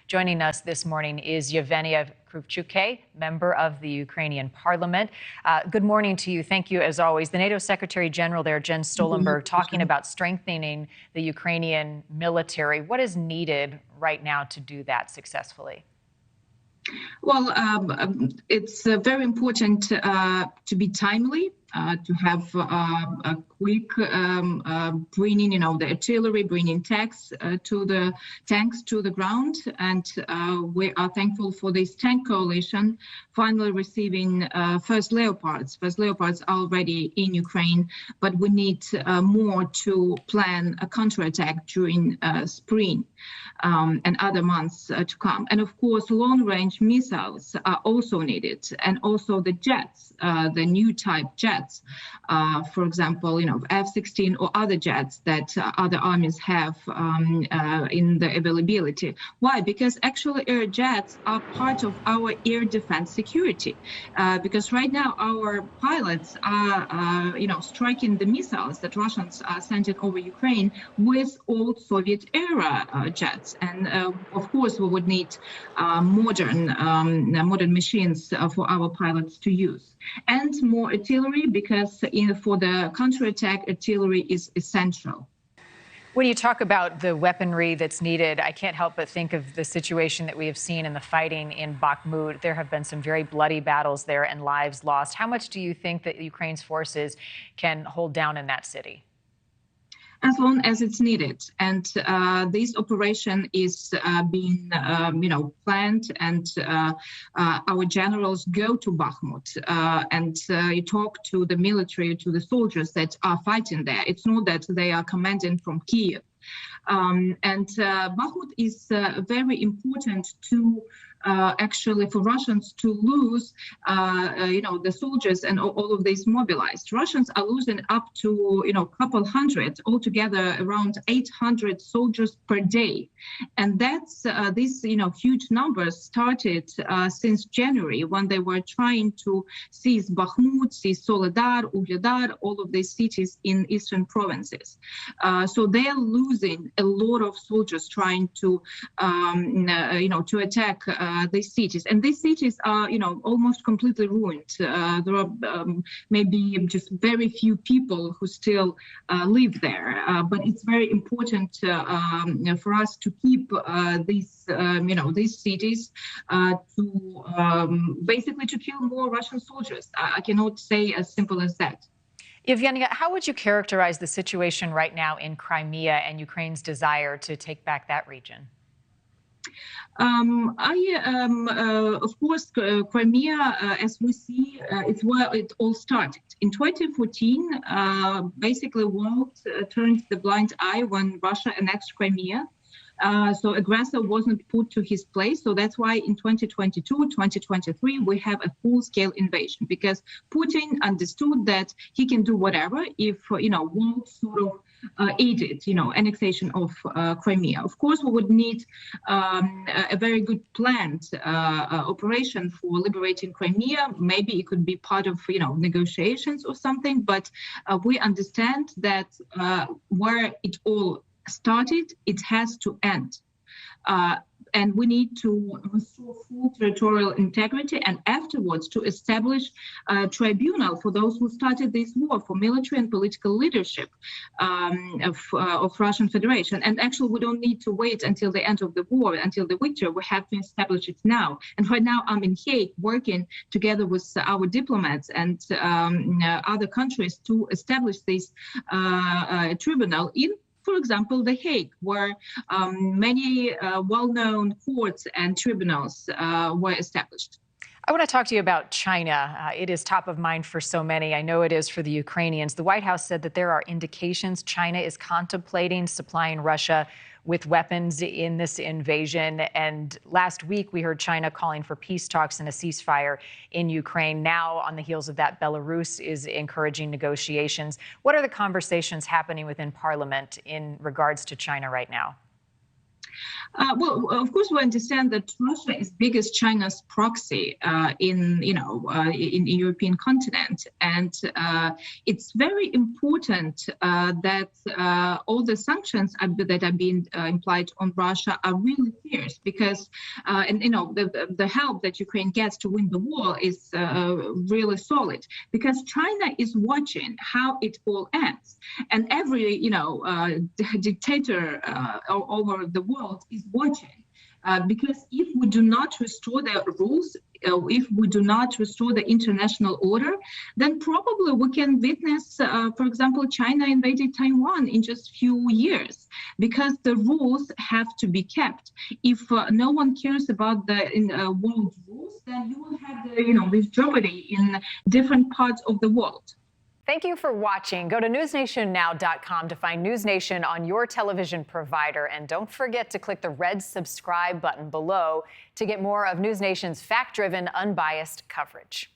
Joining us this morning is Yevheniya Kravchuk, member of the Ukrainian Parliament. Good morning to you. Thank you, as always. The NATO Secretary General there, Jens Stoltenberg, talking about strengthening the Ukrainian military. What is needed right now to do that successfully? Well, it's very important to be timely, to have a quick bringing, the artillery, bringing tanks to the ground, and we are thankful for this tank coalition finally receiving first Leopards. First Leopards are already in Ukraine, but we need more to plan a counterattack during spring and other months to come. And of course, long-range missiles are also needed, and also the jets, the new type jets, for example, F-16 or other jets that other armies have in the availability. Why? Because actually air jets are part of our air defense security. Because right now our pilots are, striking the missiles that Russians are sending over Ukraine with old Soviet era jets. And of course, we would need modern machines for our pilots to use, and more artillery, because for the counterattack, artillery is essential. When you talk about the weaponry that's needed, I can't help but think of the situation that we have seen in the fighting in Bakhmut. There have been some very bloody battles there and lives lost. How much do you think that Ukraine's forces can hold down in that city? As long as it's needed, and this operation is being, planned, and our generals go to Bakhmut and you talk to the military, to the soldiers that are fighting there. It's not that they are commanding from Kiev, and Bakhmut is very important to. Actually, for Russians to lose, the soldiers and all of these mobilized. Russians are losing up to, a couple hundred, altogether around 800 soldiers per day. And that's these, huge numbers started since January, when they were trying to seize Bakhmut, seize Soledar, Ugledar, all of these cities in eastern provinces. So they're losing a lot of soldiers trying to, to attack these cities, and these cities are, almost completely ruined. There are maybe just very few people who still live there, but it's very important for us to keep these cities to basically to kill more Russian soldiers. I cannot say as simple as that. Yevheniya, how would you characterize the situation right now in Crimea and Ukraine's desire to take back that region? Of course, Crimea, as we see, it's where it all started. In 2014, basically, world turned the blind eye when Russia annexed Crimea. So aggressor wasn't put to his place. So that's why in 2022, 2023, we have a full-scale invasion, because Putin understood that he can do whatever if, world sort of aided, annexation of Crimea. Of course, we would need a very good planned operation for liberating Crimea. Maybe it could be part of, negotiations or something. But we understand that where it all started, it has to end. And we need to restore full territorial integrity, and afterwards to establish a tribunal for those who started this war, for military and political leadership of Russian Federation. And actually, we don't need to wait until the end of the war, until the victory. We have to establish it now. And right now, I'm in Hague working together with our diplomats and other countries to establish this tribunal in, for example, The Hague, where many well-known courts and tribunals were established. I want to talk to you about China. It is top of mind for so many. I know it is for the Ukrainians. The White House said that there are indications China is contemplating supplying Russia with weapons in this invasion. And last week, we heard China calling for peace talks and a ceasefire in Ukraine. Now, on the heels of that, Belarus is encouraging negotiations. What are the conversations happening within Parliament in regards to China right now? Well, of course, we understand that Russia is biggest China's proxy in the European continent, and it's very important that all the sanctions that are being implied on Russia are really fierce, because the help that Ukraine gets to win the war is really solid, because China is watching how it all ends, and every dictator all over the world is watching. Because if we do not restore the rules, if we do not restore the international order, then probably we can witness, for example, China invaded Taiwan in just few years, because the rules have to be kept. If no one cares about the world rules, then you will have this jeopardy in different parts of the world. Thank you for watching. Go to newsnationnow.com to find NewsNation on your television provider. And don't forget to click the red subscribe button below to get more of NewsNation's fact-driven, unbiased coverage.